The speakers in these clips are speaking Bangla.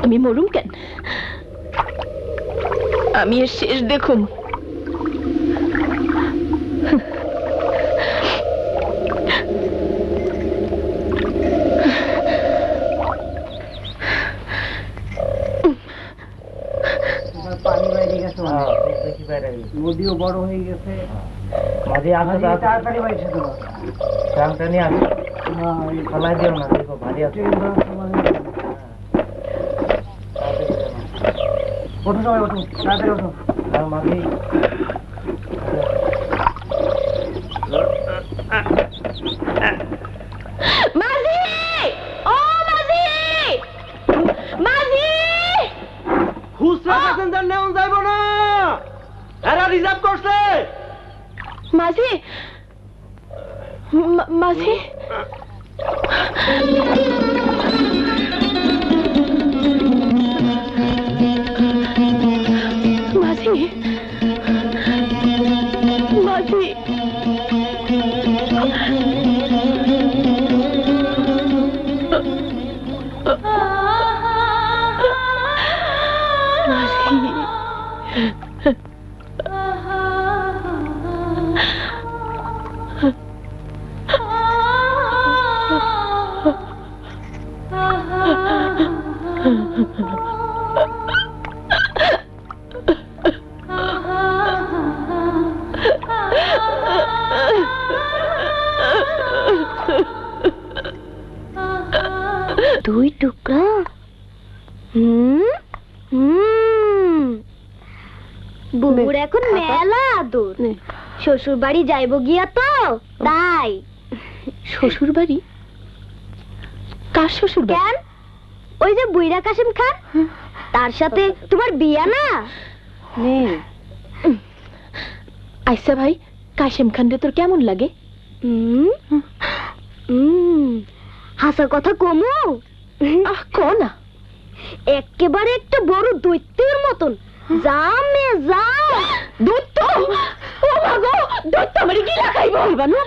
আমি মরুম কেন? আমি এর শেষ দেখুম। পানি বাইরে গেছে, নদীও বড় হয়ে গেছে। তাড়াতাড়ি বাইরে ট্রাংটা নিয়ে আসো, ফেলাই দিও না, দেখো ভারী আছে। ওঠো সবাই, ওঠো তাড়াতাড়ি ওঠো। মাঝি মাঝি, ও মাঝি, মাঝি! খুচরা প্যাসেঞ্জার নেওয়া যাইব না, এরা রিজার্ভ করছে। মাঝি, মাঝি, মাঝি, মাঝি, দুই টুকরা। বুবুর এখন মেলা আদর। শ্বশুর বাড়ি যাইব গিয়া তো তাই। শ্বশুর বাড়ি? কার শ্বশুর বাড়ি? কেন, ওই যে বুইরা কাশিম খান, তার সাথে তোমার বিয়া না। আচ্ছা ভাই, কাশিম খান রে তোর কেমন লাগে? হাসা কথা কমু? ক না। একেবারে একটা বড় দৈত্যের মতন। যা মে যা। দৈত্য? ও মা গো, দৈত্য আমারে কি লাগাইব? বানু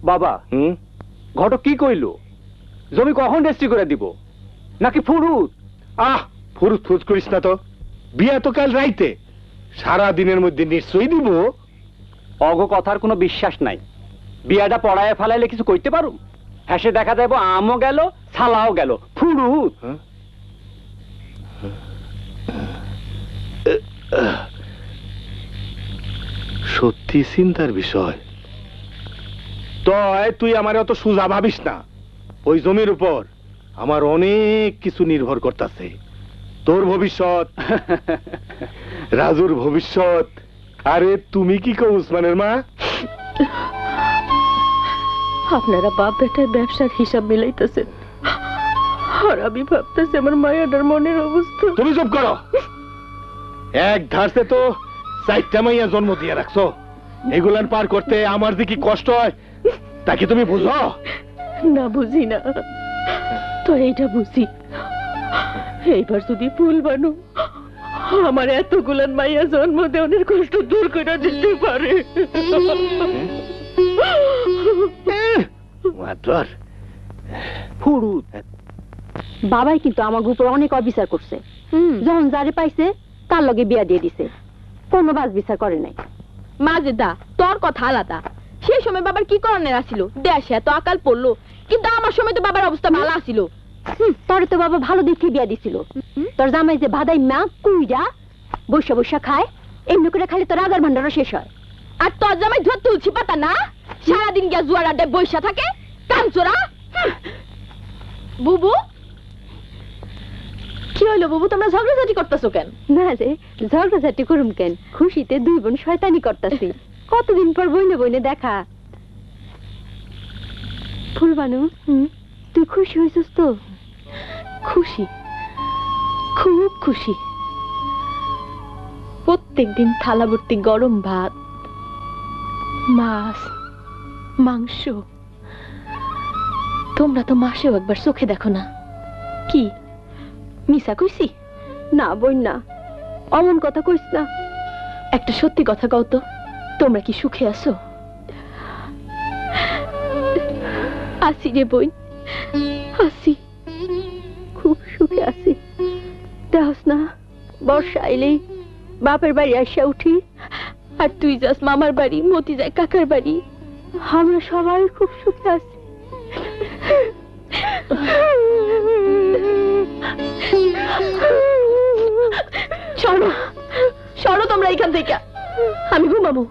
বাবা, ঘটক কি কইল? জমি কখন রেজিস্ট্রি করে দিব? নাকি ফুরুত? ফুরুত ফুরুত করিস না তো, বিয়া তো কাল রাইতে, সারা দিনের মধ্যে নিশ্চয়ই দিব। অগ কথার কোনো বিশ্বাস নাই। বিয়াটা পড়ায় ফেলাইলে কিছু কইতে পারো? হ্যাসে দেখা যাইব আমও গেল, ছালাও গেল, ফুরুত। সত্যি চিন্তার বিষয়। তুই আমার অত সুজা ভাবিস না। ওই জমির উপর আমার অনেক কিছু নির্ভর করতেছে। তোর ভবিষ্যৎ, রাজুর ভবিষ্যৎ। আরে তুমি কি কো উসমানের মা? আপনারা বাপ বেটায় ব্যবসার হিসাব মিলাইতেছেন, আর আমি ভাবতেছি আমার মায়াটার মনের অবস্থা। তুমি চুপ করো। এক ধারতে তো 4টা মাইয়া জন্ম দিয়ে রাখছো। এগুলান পার করতে আমার যে কি কষ্ট হয় তা কি তুমি বুঝো? না, বুঝি না তো এইটা বুঝি। এইবার যদি ফুল বানু আমার এতগুলান মাইয়া জন্ম দেওয়ার কষ্ট দূর করে দিতে পারে। বাবাই কিন্তু আমাকে উপর অনেক অবিচার করছে। যখন যারে পাইছে তার লগে বিয়া দিয়ে দিছে, কোনো বাজ বিচার করে নাই। মাঝে দা তোর কথা আলাদা। সেই সময় বাবার কি করণের আসিল? দেশে এত আকাল পড়লো, কিন্তু আমার সময় তো বাবার অবস্থা ভালো আসিল। তোরে তো বাবা ভালো দেখে বিয়া দিছিল। তোর জামাই যে ভাদাই মা কুইরা বৈশা বৈশা খায়, এমনি করে খালি তোর আগার ভান্ডারও শেষ হয়। আর তোর জামাই ধর তুলছি পাতা না, সারাদিন গিয়া জুয়ার আড্ডায় বৈশা থাকে, কামচোরা। বুবু, কি হইলো বুবু, তোমরা ঝগড়াঝাটি করতেছো কেন? না রে, ঝগড়াঝাটি করুম কেন, খুশিতে দুই বোন শয়তানি করতেছি। কতদিন পর বইনে বইনে দেখা। ফুলবানু, তুই খুশি হয়েছিস তো? খুশি, খুব খুশি। প্রত্যেক দিন থালা ভর্তি গরম ভাত, মাছ, মাংস। তোমরা তো মাসেও একবার চোখে দেখো না। কি মিশা কইছি? না বোন না, অমন কথা কইস না। একটা সত্যি কথা কও তো, তোমরা কি সুখে আছো? আসি রে বোন, আসি, খুব সুখে আছি। দেখস না, বর্ষা আইলেই বাপের বাড়ি আসা উঠি, আর তুই যাস মামার বাড়ি, মতি যায় কাকার বাড়ি। আমরা সবাই খুব সুখে আছি। সরো সরো তোমরা এখান থেকে, আমি ঘুমাবো।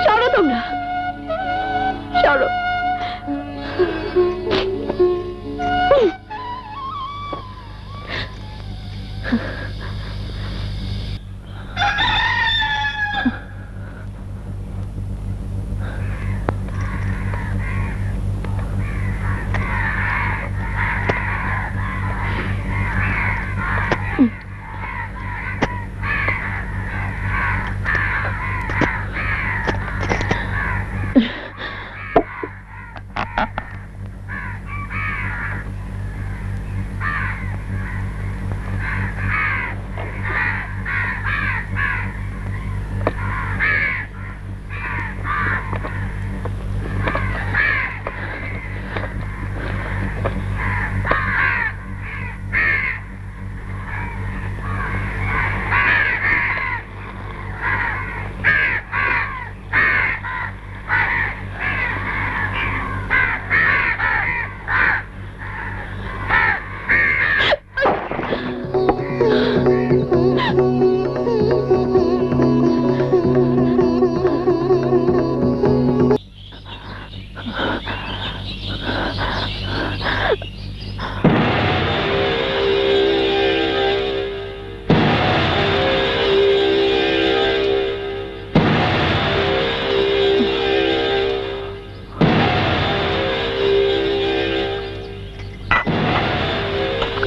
সরো তোমরা, সরো।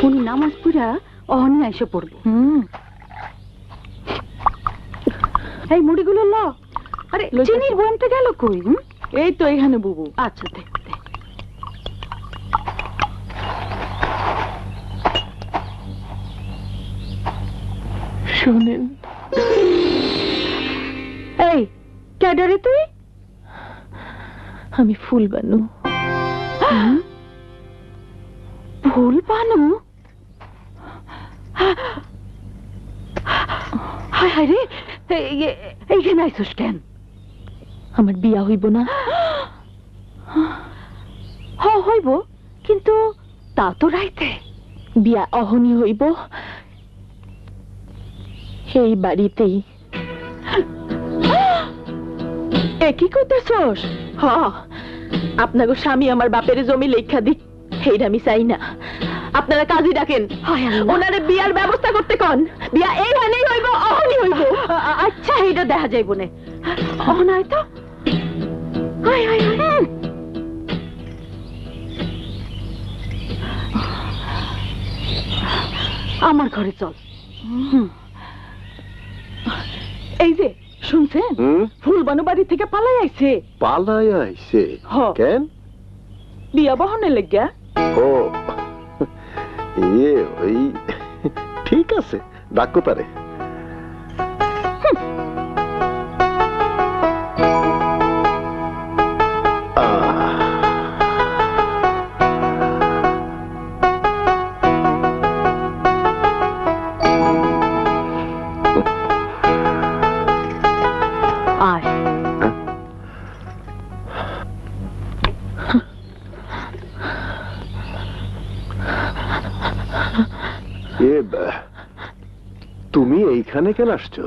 উনি নামাজ পড়া অহনি এসে পড়বো। এই মুড়িগুলো ল। আরে চিনির বয়ামটা গেল কই? এই তো এখানে বুবু। আচ্ছা দে দে। শোনেন, এই ক্যাডারে তুই? আমি ফুল বানু। ফুল বানু? হায় হায় রে, এইখানে আইসোস কেন? আমার বিয়া হইব না? হইব, কিন্তু তা তো রাইতে। বিয়া অহনি হইব এই বাড়িতেই। একই কইতেছস? হ, আপনাকে স্বামী আমার বাপের জমি লেখা দিক, হেইটা আমি চাই না। আপনারা কাজী ডাকেন, ওনারে বিয়ার ব্যবস্থা করতে কন। বিয়া এইখানেই হইব, অহনি হইব। আচ্ছা, এইটা দেখা যাইব না। অহনাই তো। হায় হায় হায়। আমার ঘরে চল। এই যে শুনছেন, ফুলবানু বাড়ি থেকে পালাই আইছে। পালাই আইছে? কেন? বিয়া বহনে লেগা। ও ওই ঠিক আছে, ডাকতে পারে। তুমি এইখানে কেন আসছো?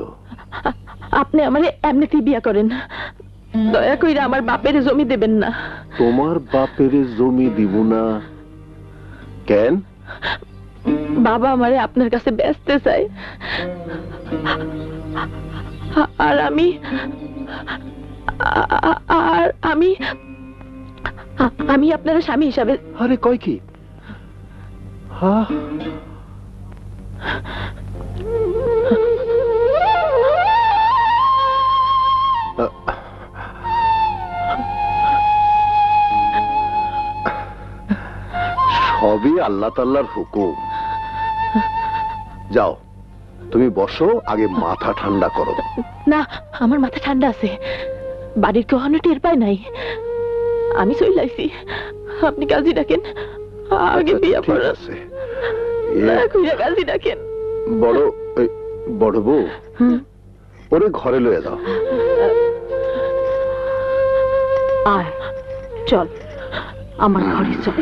আপনি আমারে এমনিতেই বিয়া করেন, দয়া কইরা আমার বাপের জমি দেবেন না। তোমার বাপের জমি দিব না কেন? বাবা আমারে আপনার কাছে বেচতে চাই, আর আমি আপনার স্বামী হিসাবে। আরে কয় কি? হ্যাঁ, সবই আল্লাহ তাআলার হুকুম। যাও তুমি বসো, আগে মাথা ঠান্ডা করো। না, আমার মাথা ঠান্ডা আছে, বাড়ির কেউ টের পায় নাই, আমি চলে আইছি। আপনি কাজী ডাকেন, আগে বিয়া ঠিক পড়া আছে। কাজী ডাকেন। বড় বউ, ওরে ঘরে লয়ে দাও। আয় চল, আমার ঘরে চল।